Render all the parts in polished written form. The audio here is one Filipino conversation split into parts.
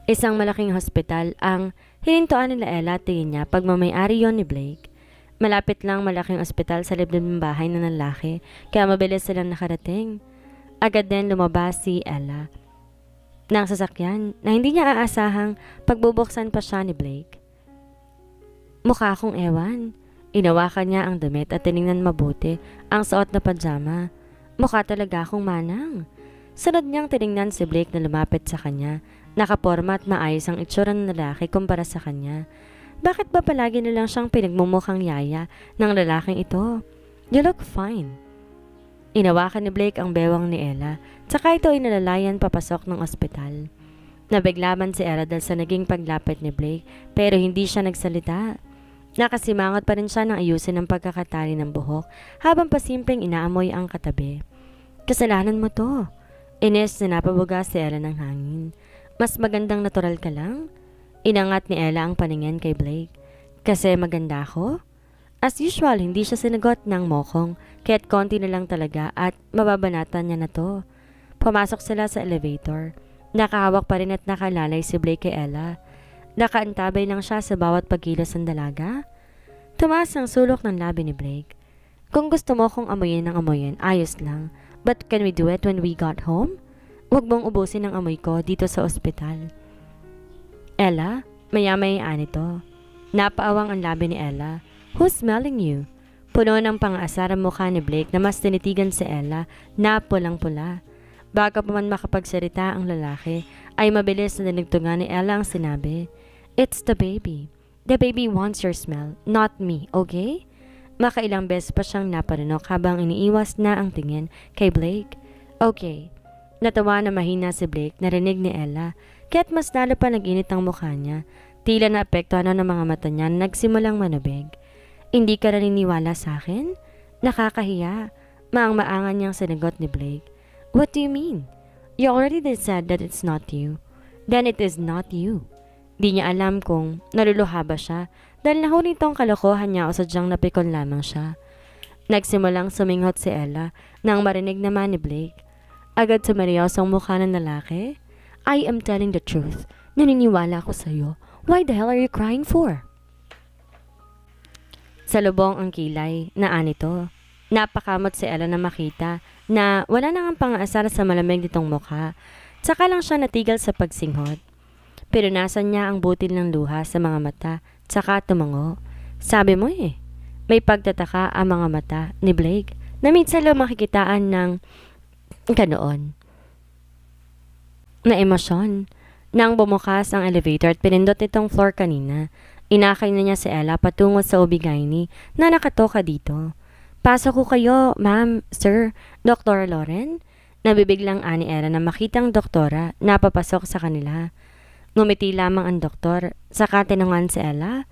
Isang malaking hospital ang hinintuan nila Ella at tingin niya pagmamayari yon ni Blake. Malapit lang malaking ospital sa liblib ng bahay ng lalaki kaya mabilis silang nakarating. Agad din lumabas si Ella ng sasakyan na hindi niya aasahang pagbubuksan pa siya ni Blake. Mukha akong ewan. Inawakan niya ang damit at tiningnan mabuti ang suot na pajama. Mukha talaga akong manang. Sunod niyang tiningnan si Blake na lumapit sa kanya. Nakaporma at maayos ang itsura ng lalaki kumpara sa kanya. Bakit ba palagi na lang siyang pinagmumukhang yaya ng lalaking ito? You look fine. Inawakan ni Blake ang bewang ni Ella, tsaka ito ay nalalayan papasok ng ospital. Nabiglaban si Ella dahil sa naging paglapit ni Blake pero hindi siya nagsalita. Nakasimangot pa rin siya ng ayusin ang pagkakatali ng buhok habang pasimpleng inaamoy ang katabi. Kasalanan mo to. Ines na napabuga si Ella ng hangin. Mas magandang natural ka lang? Inangat ni Ella ang paningin kay Blake. Kasi maganda ako? As usual, hindi siya sinagot ng mokong, kaya't konti na lang talaga at mababanatan niya na to. Pumasok sila sa elevator. Nakahawak pa rin at nakalalay si Blake kay Ella. Nakaantabay lang siya sa bawat pagkilos ng dalaga. Tumaas ang sulok ng labi ni Blake. Kung gusto mo kong amoyin ng amoyin, ayos lang. But can we do it when we got home? Huwag mong ubusin ang amoy ko dito sa ospital. Ella, maya-mayaan ito. Napaawang ang labi ni Ella. Who's smelling you? Puno ng pang-aasar ang mukha ni Blake na mas tinitigan si Ella na pulang-pula. Bago pa man makapagsalita ang lalaki, ay mabilis na dinugtungan ni Ella ang sinabi. It's the baby. The baby wants your smell, not me, okay? Makailang beses pa siyang napanunok habang iniiwas na ang tingin kay Blake. Okay. Natawa na mahina si Blake, narinig ni Ella, kaya't mas lalo pa nag-init ang mukha niya. Tila na apektuhan ng mga mata niya na nagsimulang manubig. Hindi ka naniniwala sa akin? Nakakahiya. Maang-maangan niyang sinagot ni Blake. What do you mean? You already said that it's not you. Then it is not you. Di niya alam kung naluluha ba siya dahil nahuli tong kalokohan niya o sadyang napikon lamang siya. Nagsimulang suminghot si Ella nang marinig naman ni Blake. Agad sumaryos ang mukha ng lalaki. I am telling the truth. Naniniwala ako sa'yo. Why the hell are you crying for? Sa lubong ang kilay na anito. Napakamot si Ella na makita na wala nang pang-aasar sa malamig nitong mukha. Tsaka lang siya natigil sa pagsinghot. Pinunasan niya ang butil ng luha sa mga mata, tsaka tumango. Sabi mo may pagtataka ang mga mata ni Blake na minsan lang makikitaan ng ganoon na emosyon. Nang bumukas ang elevator at pinindot itong floor kanina, inakay na niya si Ella patungo sa OB-GYN na nakatoka dito. Pasok ko kayo, ma'am, sir, Dr. Lauren. Nabibiglang ani Ella na makitang doktora na papasok sa kanila. Ngumiti lamang ang doktor, saka tinangan si Ella.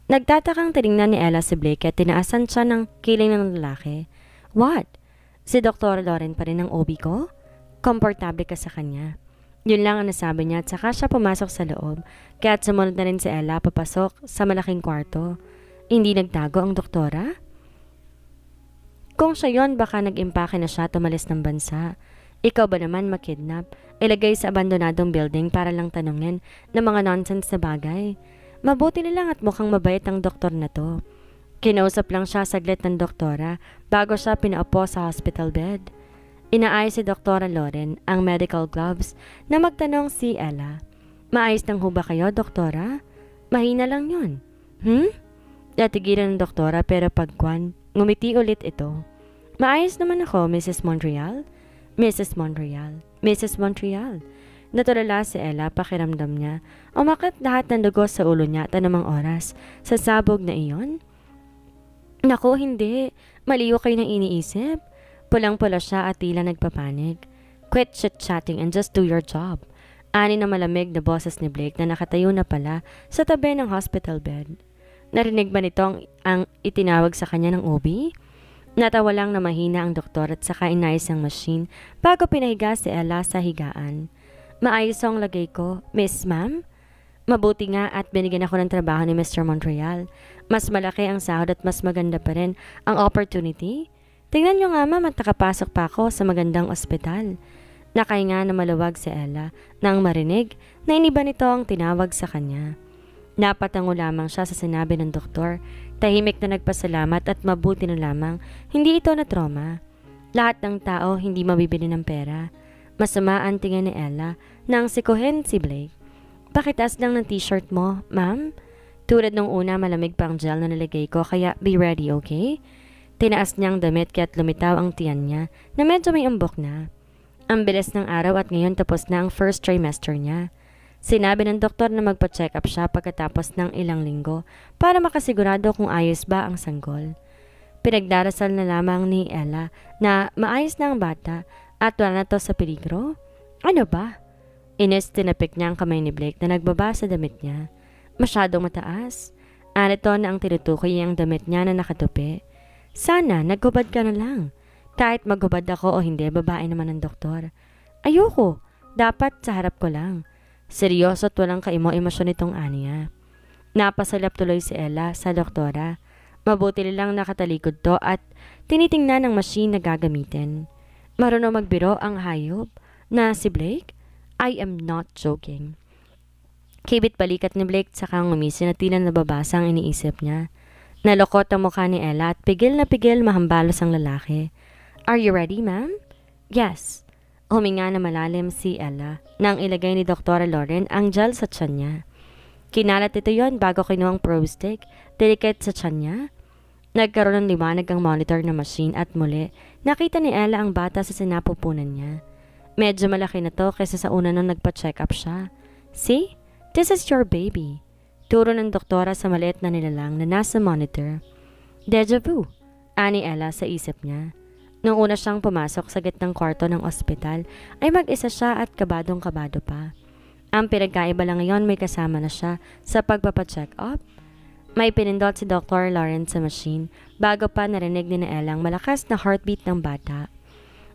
Nagtatakang tinignan ni Ella si Blake at tinaasan siya ng kiling ng lalaki. What? Si Dr. Lauren pa rin ang OB ko? Komportable ka sa kanya. Yun lang ang nasabi niya at saka siya pumasok sa loob. Kaya't sumunod na rin si Ella papasok sa malaking kwarto. Hindi nagtago ang doktora? Kung siya yon, baka nag-impake na siya tumalis ng bansa. Ikaw ba naman makidnap? Ilagay sa abandonadong building para lang tanungin ng mga nonsense na bagay. Mabuti na lang at mukhang mabait ang doktor na to. Kinausap lang siya saglit ng doktora bago siya pinaupo sa hospital bed. Inaayos si Dr. Lauren ang medical gloves na magtanong si Ella. Maayos nang ho ba kayo, doktora? Mahina lang yun. Natigilan ng doktora pero pagkwan, ngumiti ulit ito. Maayos naman ako, Mrs. Montreal. Mrs. Montreal. Mrs. Montreal. Natulala si Ella, pakiramdam niya. Umakat lahat ng dugo sa ulo niya at anumang oras. Sa sabog na iyon? Naku, hindi. Maliw kayo ng iniisip. Pulang-pula siya at tila nagpapanik. Quit chit-chatting and just do your job. Ani na malamig na boses ni Blake na nakatayo na pala sa tabi ng hospital bed. Narinig ba nitong ang itinawag sa kanya ng OB? Natawa lang na mahina ang doktor at saka inayos ang machine bago pinahiga si Ella sa higaan. Maayos ang lagay ko, Miss Ma'am? Mabuti nga at binigyan ako ng trabaho ni Mr. Montreal. Mas malaki ang sahod at mas maganda pa rin ang opportunity. Tingnan nyo nga ma'am at nakapasok pa ako sa magandang ospital. Nakahinga na maluwag si Ella nang marinig na iniba nito ang tinawag sa kanya. Napatango lamang siya sa sinabi ng doktor, tahimik na nagpasalamat at mabuti na lamang hindi ito na trauma. Lahat ng tao hindi mabibili ng pera. Masama ang tingin ni Ella nang sikuhin si Blake. Pakitaas lang ng t-shirt mo, ma'am? Tulad nung una malamig pang gel na nalagay ko kaya be ready, okay? Tinaas niyang damit kaya't lumitaw ang tiyan niya na medyo may umbok na. Ang bilis ng araw at ngayon tapos na ang first trimester niya. Sinabi ng doktor na magpa-check up siya pagkatapos ng ilang linggo para makasigurado kung ayos ba ang sanggol. Pinagdarasal na lamang ni Ella na maayos na ang bata at wala na to sa peligro. Ano ba? Ines tinapik niya ang kamay ni Blake na nagbaba sa damit niya. Masyadong mataas. Anito na ang tinutukoy ang damit niya na nakatupi. Sana naghubad ka na lang. Kahit maghubad ako o hindi, babae naman ng doktor. Ayoko. Dapat sa harap ko lang. Seryoso at walang kaimo-emosyon itong aniya. Napasalap tuloy si Ella sa doktora. Mabuti lang nakatalikod to at tinitingnan ng machine na gagamitin. Marunong magbiro ang hayop na si Blake? I am not joking. Kibit balikat ni Blake sa kang umisi na tila nababasa ang iniisip niya. Nalokot ang mukha ni Ella at pigil na pigil mahambalos ang lalaki. Are you ready, ma'am? Yes. Huminga na malalim si Ella nang ilagay ni Dr. Lauren ang gel sa tiyan niya. Kinalat ito yon bago kinuha ang probe stick, delicate sa tiyan niya. Nagkaroon ng liwanag ang monitor na machine at muli, nakita ni Ella ang bata sa sinapupunan niya. Medyo malaki na to kaysa sa una nung nagpa-check up siya. See? This is your baby. Turo ng doktora sa maliit na nilalang na nasa monitor. Deja vu, ani Ella sa isip niya. Nung una siyang pumasok sa gitnang kwarto ng ospital, ay mag-isa siya at kabadong-kabado pa. Ang pinagkaiba lang ngayon may kasama na siya sa pagpapacheck up. May pinindot si Dr. Lawrence sa machine bago pa narinig ni Ella ang malakas na heartbeat ng bata.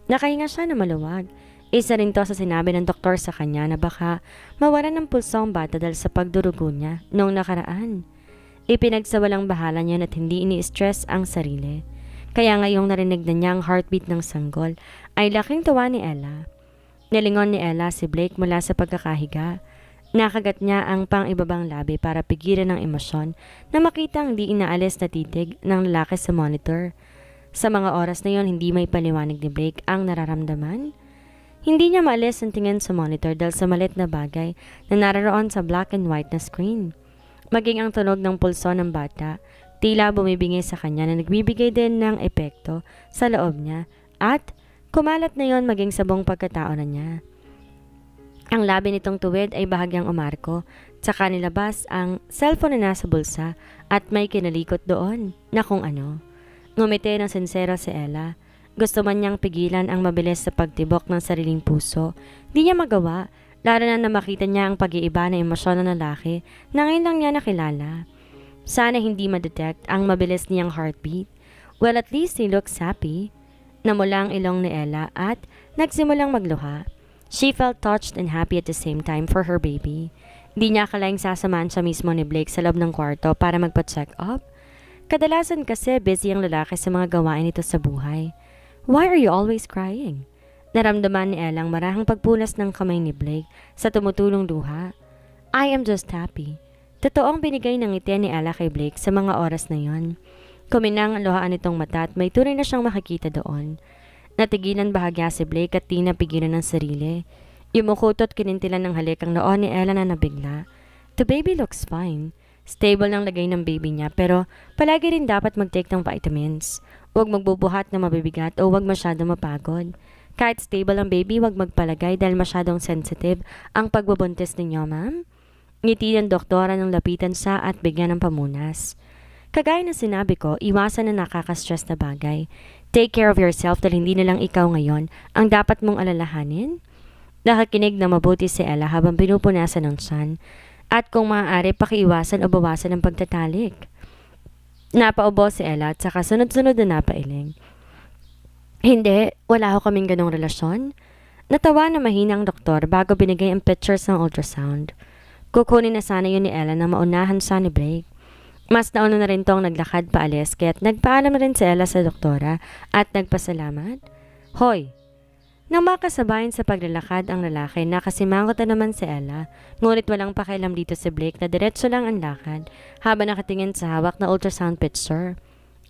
Nakahinga siya na maluwag. Isa rin to sa sinabi ng doktor sa kanya na baka mawalan ng pulso ang bata dahil sa pagdurugo niya noong nakaraan. Ipinagsawalang bahala niya at hindi ini-stress ang sarili. Kaya ngayong narinig na niya ang heartbeat ng sanggol, ay laking tuwa ni Ella. Nilingon ni Ella si Blake mula sa pagkakahiga. Nakagat niya ang pang-ibabang labi para pigilan ng emosyon na makitang di inaalis na titig ng lalaki sa monitor. Sa mga oras na yon, hindi may paliwanag ni Blake ang nararamdaman. Hindi niya maalis ang tingin sa monitor dahil sa malit na bagay na naroon sa black and white na screen. Maging ang tunog ng pulso ng bata, tila bumibigay sa kanya na nagbibigay din ng epekto sa loob niya at kumalat na yon maging sa buong pagkatao na niya. Ang labi nitong tuwid ay bahagyang umarko, tsaka nilabas ang cellphone na nasa bulsa at may kinalikot doon na kung ano. Ngumiti ng sinsero si Ella. Gusto man niyang pigilan ang mabilis sa pagtibok ng sariling puso. Di niya magawa, lalo na makita niya ang pag-iiba na emosyon ng lalaki na ngayon lang niya nakilala. Sana hindi ma-detect ang mabilis niyang heartbeat. Well, at least he looks happy. Namula ang ilong ni Ella at nagsimulang magluha. She felt touched and happy at the same time for her baby. Di niya akalaing sasamaan siya mismo ni Blake sa loob ng kwarto para magpa-check up. Kadalasan kasi busy ang lalaki sa mga gawain nito sa buhay. Why are you always crying? Naramdaman ni Ella ang marahang pagpunas ng kamay ni Blake sa tumutulong luha. I am just happy. Totoong binigay ng ngiti ni Ella kay Blake sa mga oras na yon. Kuminang ang luhaan nitong mata at may tunay na siyang makikita doon. Natigilan bahagya si Blake at di napigilan ng sarili. Yumukutot kinintilan ng halik ang noon ni Ella na nabigla. The baby looks fine. Stable ng lagay ng baby niya pero palagi rin dapat mag-take ng vitamins. Huwag magbubuhat na mabibigat o huwag masyadong mapagod. Kahit stable ang baby, huwag magpalagay dahil masyadong sensitive ang pagbubuntis ninyo, ma'am. Ngiti ng doktora nang lapitan siya at bigyan ng pamunas. Kagaya na sinabi ko, iwasan na nakaka-stress na bagay. Take care of yourself dahil hindi na lang ikaw ngayon ang dapat mong alalahanin. Nakakinig na mabuti si Ella habang pinupunasan ng tiyan. At kung maaari, pakiiwasan o bawasan ang pagtatalik. Napaubo si Ella at saka sunod-sunod na napailing. Hindi, wala ho kaming ganong relasyon. Natawa na mahina ang doktor bago binigay ang pictures ng ultrasound. Kukunin na sana yun ni Ella na maunahan siya ni Blake. Mas nauna na rin tong naglakad paalis kaya't nagpaalam na rin si Ella sa doktora at nagpasalamat. Hoy, Nang makasabayan sa paglalakad ang lalaki, nakasimangot na naman si Ella, ngunit walang pakialam dito si Blake na diretso lang ang lakad habang nakatingin sa hawak na ultrasound picture.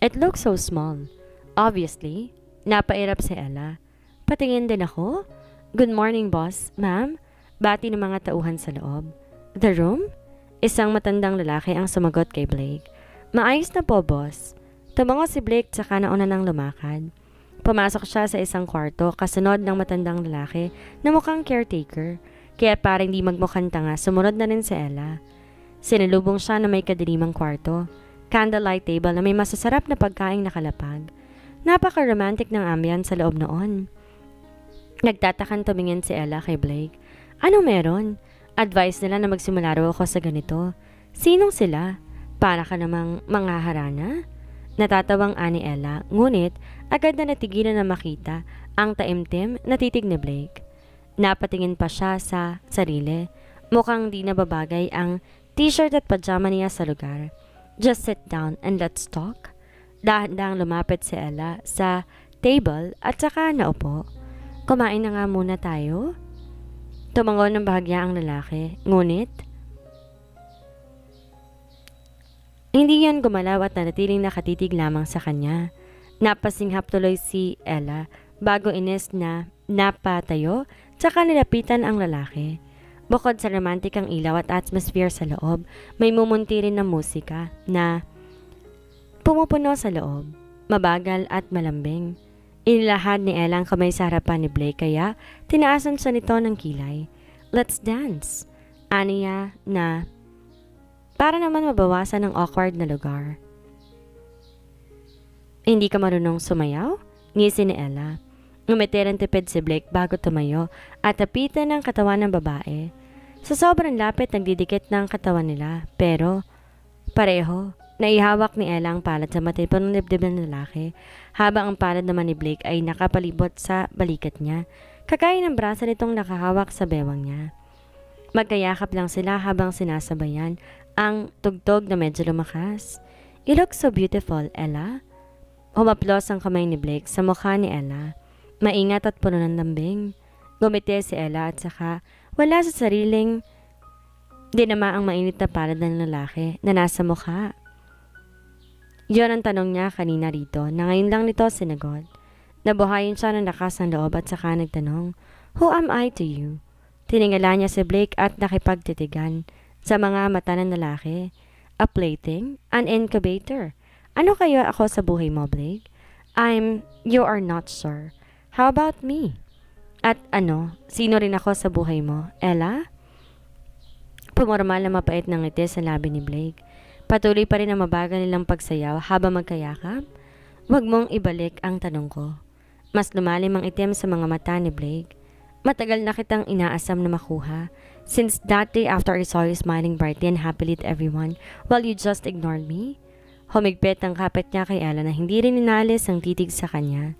It looks so small. Obviously, napairap si Ella. Patingin din ako? Good morning, boss. Ma'am? Bati ng mga tauhan sa loob. The room? Isang matandang lalaki ang sumagot kay Blake. Maayos na po, boss. Tumango si Blake tsaka nauna nang lumakad. Pumasok siya sa isang kwarto kasunod ng matandang lalaki na mukhang caretaker, kaya para hindi magmukhang tanga, sumunod na rin si Ella. Sinalubong siya na may kadilimang kwarto, candlelight table na may masasarap na pagkaing nakalapag. Napaka-romantic ng ambience sa loob noon. Nagtatakan tumingin si Ella kay Blake. Ano meron? Advice nila na magsimula raw ako sa ganito. Sinong sila? Para ka namang manghaharana? Natatawang ani Ella, ngunit agad na natigilan na makita ang taimtim na titig ni Blake. Napatingin pa siya sa sarili. Mukhang di nababagay ang t-shirt at pajama niya sa lugar. Just sit down and let's talk. Dahan-dahang lumapit si Ella sa table at saka naupo. Kumain na nga muna tayo. Tumango ng bahagya ang lalaki, ngunit hindi yan gumalaw at nanatiling nakatitig lamang sa kanya. Napasinghap tuloy si Ella bago inis na napatayo tsaka nilapitan ang lalaki. Bukod sa romantic ang ilaw at atmosphere sa loob, may mumunti rin na musika na pumupuno sa loob, mabagal at malambing. Inilahad ni Ella ang kamay sa harapan ni Blake kaya tinaasan siya nito ng kilay. Let's dance. Aniya na para naman mabawasan ang awkward na lugar. Hindi ka marunong sumayaw? Ngisi ni Ella. Ngumiti ng tipid si Blake bago tumayo at tapitan ng katawan ng babae. Sa sobrang lapit nagdidikit ng katawan nila pero pareho. Naihawak ni Ella ang palad sa matipon ng dibdib ng lalaki habang ang palad naman ni Blake ay nakapalibot sa balikat niya. Kagaya ng braso nitong nakahawak sa bewang niya. Magkayakap lang sila habang sinasabayan ang tugtog na medyo lumakas. You look so beautiful, Ella. Humaplos ang kamay ni Blake sa mukha ni Ella. Maingat at puno ng lambing. Gumiti si Ella at saka wala sa sariling dinama ang mainit na palad ng lalaki na nasa mukha. Yun ang tanong niya kanina rito na ngayon lang nito sinagot. Nabuhayin siya ng lakas ng loob at saka nagtanong, Who am I to you? Tiningala niya si Blake at nakipagtitigan sa mga mata ng lalaki. A plaything? An incubator? Ano kayo ako sa buhay mo, Blake? You are not sure. How about me? At sino rin ako sa buhay mo, Ella? Pumormal na mapait ng ngiti sa labi ni Blake. Patuloy pa rin ang mabagal nilang pagsayaw habang magkayakap. Huwag mong ibalik ang tanong ko. Mas lumalim ang itim sa mga mata ni Blake. Matagal na kitang inaasam na makuha. Since that day after I saw you smiling brightly and happily at everyone while you just ignored me. Humigpit ang kapit niya kay Ella na hindi rin inalis ang titig sa kanya.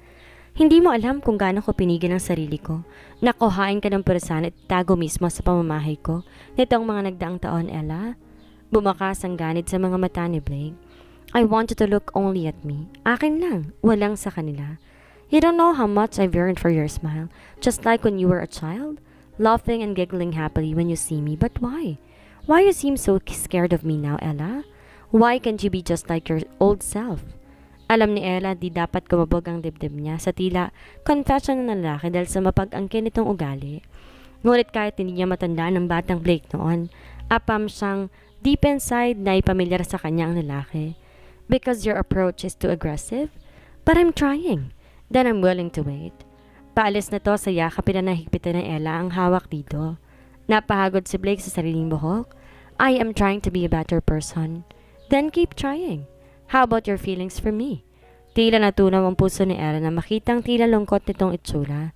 Hindi mo alam kung gaano ko pinigil ang sarili ko. Nakuhain ka ng perasan at tago mismo sa pamamahay ko nitong mga nagdaang taon, Ella. Bumakas ang ganit sa mga mata ni Blake. I want you to look only at me. Akin lang, walang sa kanila. You don't know how much I've yearned for your smile, just like when you were a child, laughing and giggling happily when you see me. But why? Why you seem so scared of me now, Ella? Why can't you be just like your old self? Alam ni Ella di dapat kumabog ang dibdib niya sa tila confession ng lalaki dahil sa mapag-angkin nitong ugali. Ngunit kahit hindi niya matandaan ang batang Blake noon, apam siyang deep inside na ipamilyar sa kanya ang lalaki. Because your approach is too aggressive? But I'm trying. Then I'm willing to wait. Paalis na to sa yakapin na nahigpitan ng Ella ang hawak dito. Napahagod si Blake sa sariling buhok. I am trying to be a better person. Then keep trying. How about your feelings for me? Tila natunaw ang puso ni Ella na makitang tila lungkot nitong itsura.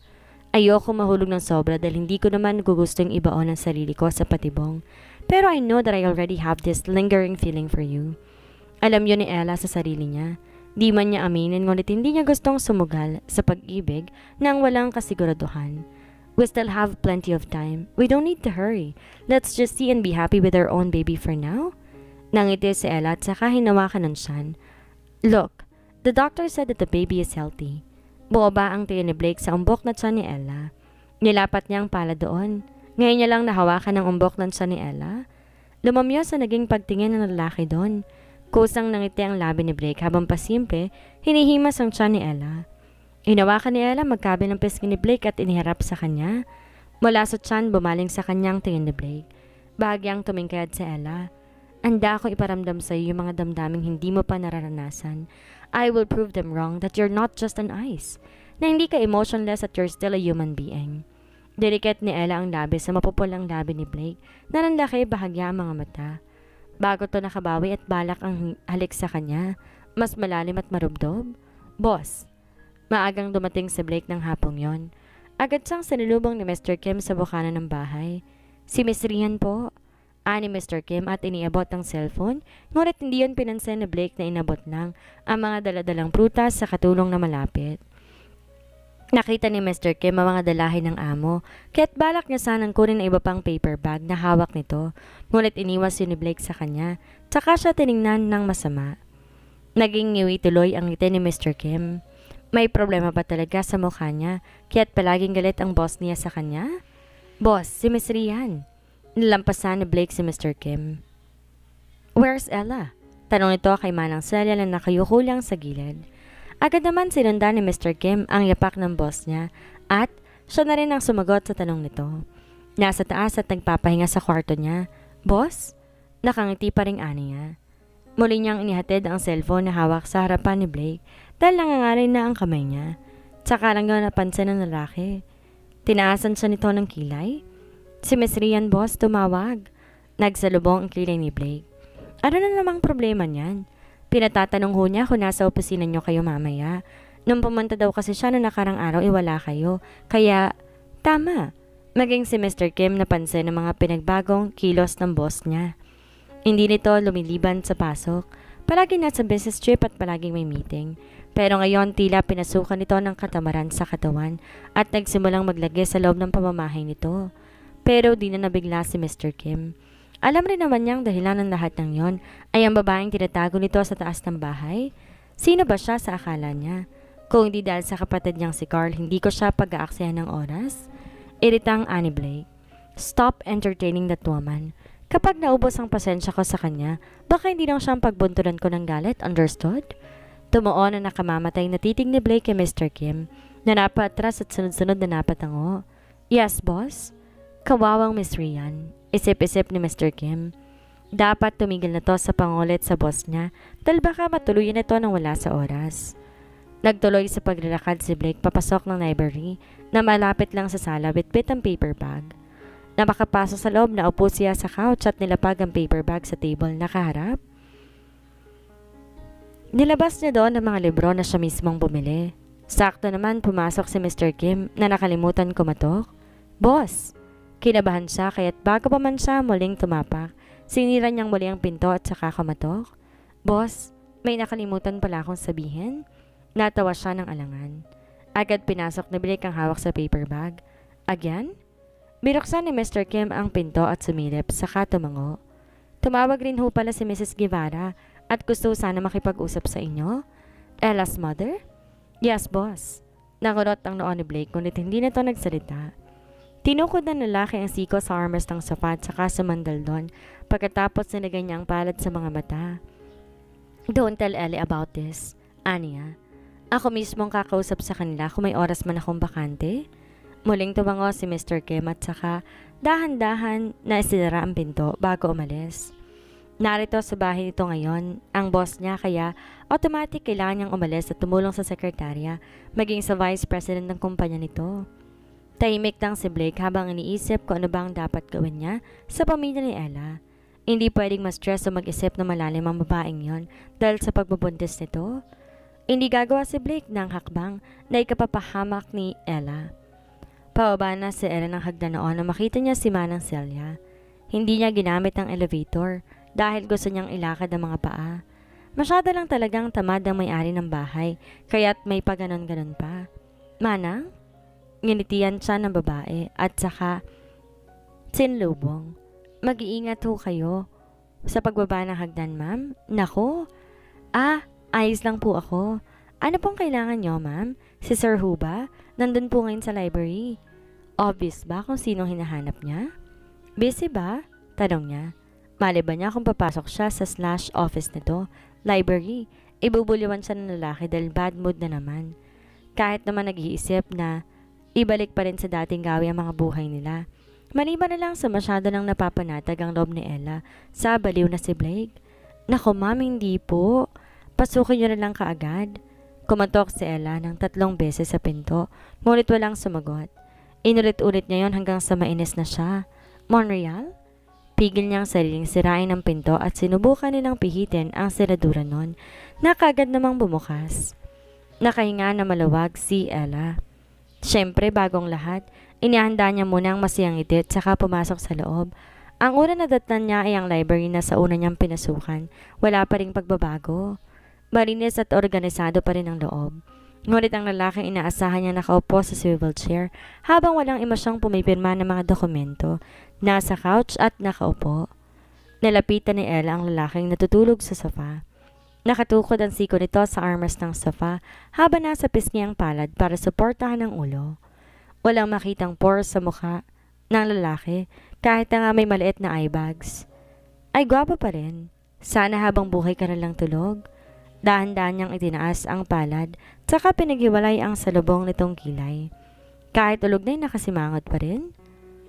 Ayoko mahulog ng sobra dahil hindi ko naman gustong ibaon ang sarili ko sa patibong. Pero I know that I already have this lingering feeling for you. Alam yun ni Ella sa sarili niya. Di man niya aminin ngunit hindi niya gustong sumugal sa pag-ibig nang walang kasiguraduhan. We still have plenty of time. We don't need to hurry. Let's just see and be happy with our own baby for now. Nangiti si Ella at saka hinawakan ng tiyan. Look, the doctor said that the baby is healthy. Buoba ang tingin ni Blake sa umbok na tiyan ni Ella. Nilapat niya ang pala doon. Ngayon niya lang nahawakan ang umbok ng tiyan ni Ella. Lumamyo sa naging pagtingin ng lalaki doon. Kusang nangiti ang labi ni Blake habang pasimple, hinihimas ang tiyan ni Ella. Hinawakan ni Ella magkabilang pisngi ni Blake at iniharap sa kanya. Mula sa tiyan bumaling sa kanyang tingin ni Blake. Bahagyang tumingkad sa Ella. Handa akong iparamdam sa iyo yung mga damdaming hindi mo pa nararanasan. I will prove them wrong that you're not just an ice. Na hindi ka emotionless at you're still a human being. Dilikat ni Ella ang labi sa mapupulang labi ni Blake na nanlaki bahagya ang mga mata. Bago to nakabawi at balak ang halik sa kanya, mas malalim at marubdob. Boss, maagang dumating si Blake ng hapong yon. Agad siyang sinulubong ni Mr. Kim sa bukana ng bahay. Si Miss Rian po. Ani Mr. Kim at iniabot ang cellphone, ngunit hindi yun pinansin ni Blake na inabot lang ang mga daladalang prutas sa katulong na malapit. Nakita ni Mr. Kim ang mga dalahin ng amo, kaya't balak niya sanang kunin ang iba pang paper bag na hawak nito, ngunit iniwas yun ni Blake sa kanya, tsaka siya tiningnan ng masama. Naging ngiwi tuloy ang ngiti ni Mr. Kim. May problema ba talaga sa mukha niya, kaya't palaging galit ang boss niya sa kanya? Boss, si Miss Rian. Nilampasan ni Blake si Mr. Kim. Where's Ella? Tanong nito kay Manang Celia na nakayuko lang sa gilid. Agad naman sinundan ni Mr. Kim ang yapak ng boss niya at siya na rin ang sumagot sa tanong nito. Nasa taas at nagpapahinga sa kwarto niya. Boss? Nakangiti pa ring ani niya. Muli niyang inihatid ang cellphone na hawak sa harapan ni Blake dahil nangangarin na ang kamay niya. Tsaka lang yun napansin ng lalaki. Tinaasan siya nito ng kilay. Si Miss Rian, boss, tumawag. Nagsalubong ang kilay ni Blake. Ano na namang problema niyan? Pinatatanong ho niya kung nasa opisina niyo kayo mamaya. Nung pumunta daw kasi siya na nakarang araw, wala kayo. Kaya, tama. Maging si Mr. Kim napansin ang mga pinagbagong kilos ng boss niya. Hindi nito lumiliban sa pasok. Palagi nasa business trip at palaging may meeting. Pero ngayon tila pinasukan nito ng katamaran sa katawan at nagsimulang maglagay sa loob ng pamamahay nito. Pero di na nabigla si Mr. Kim. Alam rin naman niyang dahilan ng lahat ng yon ay ang babaeng tinatago nito sa taas ng bahay. Sino ba siya sa akala niya? Kung hindi dahil sa kapatid niyang si Carl, hindi ko siya pag-aaksaya ng oras. Iritang ani Blake. Stop entertaining that woman. Kapag naubos ang pasensya ko sa kanya, baka hindi lang siyang pagbuntulan ko ng galit, understood? Tumuon na nakamamatay na titig ni Blake kay Mr. Kim, na napatras at sunod-sunod na napatango. Yes, boss? Kawawang Miss Rian, isip-isip ni Mr. Kim. Dapat tumigil na to sa pangulit sa boss niya dahil baka matuluyan ito nang wala sa oras. Nagtuloy sa paglalakad si Blake papasok ng library na malapit lang sa sala bitbit ang paper bag. Na makapasok sa loob na upo siya sa couch at nilapag ang paper bag sa table na kaharap. Nilabas niya doon ang mga libro na siya mismong bumili. Sakto naman pumasok si Mr. Kim na nakalimutan kumatok. Boss! Kinabahan siya kaya't bago pa man siya muling tumapak, sinira niyang muli ang pinto at saka kumatok. Boss, may nakalimutan pala akong sabihin. Natawa siya ng alangan. Agad pinasok ni Blake ang hawak sa paper bag. Again? Binuksan ni Mr. Kim ang pinto at sumilip saka tumango. Tumawag rin ho pala si Mrs. Guevara at gusto sana makipag-usap sa inyo. Ella's mother? Yes, boss. Nakulot ang noo ni Blake ngunit hindi na ito nagsalita. Tinukod ng lalaki ang siko sa armrest ng sofa at saka sumandal doon pagkatapos nilagay niya ang palad sa mga mata. Don't tell Ellie about this, Anya. Ako mismong kakausap sa kanila kung may oras man akong bakante. Muling tumango si Mr. Kim at saka dahan-dahan na isinara ang pinto bago umalis. Narito sa bahay nito ngayon ang boss niya kaya automatic kailangan niyang umalis at tumulong sa sekretarya maging sa vice president ng kumpanya nito. Tahimik lang si Blake habang iniisip kung ano bang dapat gawin niya sa pamilya ni Ella. Hindi pwedeng ma-stress o mag-isip na malalim ang babaeng yon dahil sa pagbubuntis nito. Hindi gagawa si Blake ng hakbang na ikapapahamak ni Ella. Pababa na si Ella ng hagdan noon na makita niya si Manang Celia. Hindi niya ginamit ang elevator dahil gusto niyang ilakad ang mga paa. Masyado lang talagang tamad ang may-ari ng bahay kaya't may paganon-ganon pa. Manang? Nginitian siya ng babae at saka sinlubong. Mag-iingat ho kayo sa pagbaba ng hagdan, ma'am. Nako, ayos lang po ako. Ano pong kailangan nyo, ma'am? Si Sir Hu ba? Nandun po ngayon sa library. Obvious ba kung sino hinahanap niya? Busy ba? Tanong niya. Mali ba niya kung papasok siya sa slash office nito? Library. Ibubuliwan siya ng lalaki dahil bad mood na naman. Kahit naman nag-iisip na ibalik pa rin sa dating gawi ang mga buhay nila. Maliban na lang sa masyado nang napapanatag ang loob ni Ella sa baliw na si Blake. Nako ma'am, hindi po. Pasukin niyo na lang kaagad. Kumatok si Ella ng 3 beses sa pinto, ngunit walang sumagot. Inulit-ulit niya yon hanggang sa mainis na siya. Monreal? Pigil niyang sariling sirain ang pinto at sinubukan nilang pihitin ang seradura nun na kagad namang bumukas. Nakahinga na maluwag si Ella. Siyempre, bagong lahat, inihanda niya muna ang masiyang itit saka pumasok sa loob. Ang una na datnan niya ay ang library na sa una niyang pinasukan. Wala pa ring pagbabago. Malinis at organisado pa rin ang loob. Ngunit ang lalaking inaasahan niya nakaupo sa swivel chair habang walang emosyong pumipirma ng mga dokumento, nasa couch at nakaupo. Nalapitan ni Ella ang lalaking natutulog sa sofa. Nakatukod ang siko nito sa armrest ng sofa habang nasa pisngi ang palad para suportahan ang ulo. Walang makitang pores sa mukha ng lalaki kahit na nga may maliit na eye bags. Ay gwapo pa rin. Sana habang buhay ka na lang tulog. Dahan-dahan niyang itinaas ang palad, tsaka pinaghiwalay ang salubong nitong kilay. Kahit ulog na'y nakasimangot pa rin.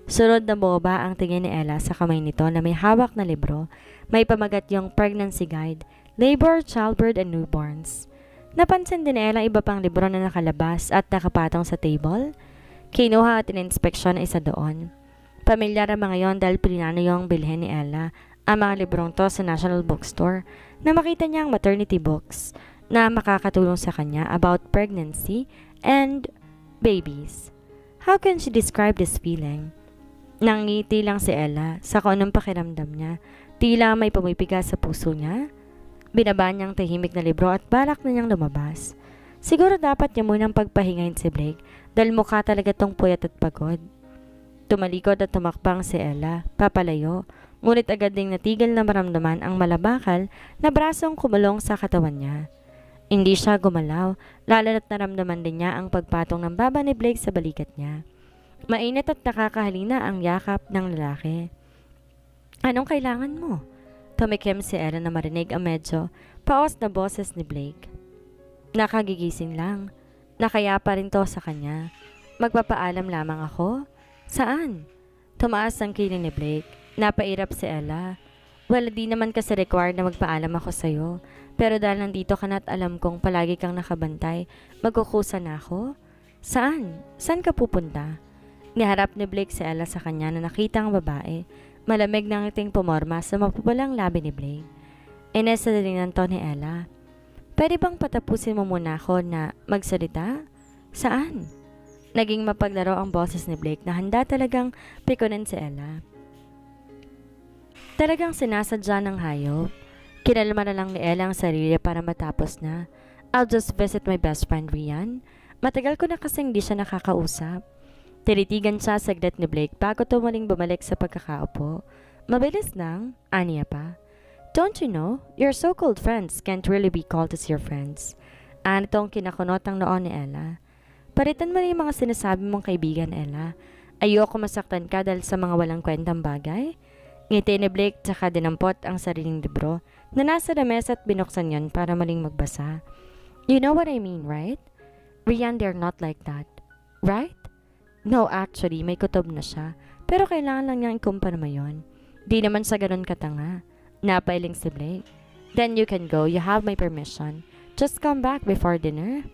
Sunod na boba ang tingin ni Ella sa kamay nito na may hawak na libro. May pamagat yung pregnancy guide, labor, childbirth, and newborns. Napansin din ni Ella iba pang libro na nakalabas at nakapatong sa table. Kinuha at ininspeksyon na isa doon. Pamilyar ang mga yon dahil pinano yung bilhin ni Ella ang mga librong to sa National Bookstore na makita niya ang maternity books na makakatulong sa kanya about pregnancy and babies. How can she describe this feeling? Nangiti lang si Ella sa kung anong pakiramdam niya. Tila may pumipigas sa puso niya. Binaba niyang tahimik na libro at balak na niyang lumabas. Siguro dapat niya munang pagpahingahin si Blake dahil mukha talaga tong puyat at pagod. Tumalikod at tumakbang si Ella, papalayo. Ngunit agad ding natigil na maramdaman ang malabakal na brasong kumulong sa katawan niya. Hindi siya gumalaw, lalo na't naramdaman din niya ang pagpatong ng baba ni Blake sa balikat niya. Mainit at nakakahalina ang yakap ng lalaki. Anong kailangan mo? Tumikim si Ella na marinig ang medyo paos na boses ni Blake. Nakagigising lang. Nakaya pa rin to sa kanya. Magpapaalam lamang ako? Saan? Tumaas ang kiling ni Blake. Napairap si Ella. Well, di naman kasi required na magpaalam ako sa'yo. Pero dahil nandito ka na't alam kong palagi kang nakabantay, magkukusa na ako? Saan? Saan ka pupunta? Niharap ni Blake si Ella sa kanya na nakita ang babae. Malamig na ngiting pumorma sa mapupulang labi ni Blake. Ines sa dalingan to ni Ella. Pwede bang patapusin mo muna ako na magsalita? Saan? Naging mapaglaro ang boses ni Blake na handa talagang pikunin si Ella. Talagang sinasadya ng hayop. Kinalma na lang ni Ella ang sarili para matapos na. I'll just visit my best friend Rian. Matagal ko na kasing di siya nakakausap. Tinitigan siya saglit ni Blake bago tumaling bumalik sa pagkakaupo. Mabilis lang, aniya pa. Don't you know, your so-called friends can't really be called as your friends. Itong kinakunot ang noon ni Ella. Paritan mo na yung mga sinasabi mong kaibigan, Ella. Ayoko masaktan ka dahil sa mga walang kwentang bagay. Ngiti ni Blake tsaka dinampot ang sariling libro na nasa lamesa at binuksan yon para maling magbasa. You know what I mean, right? Rian, they're not like that. Right? No, actually, may kutob na siya. Pero kailangan lang niyang ikumpirma yon. Di naman sa ganun katanga. Napailing si Blake. Then you can go. You have my permission. Just come back before dinner.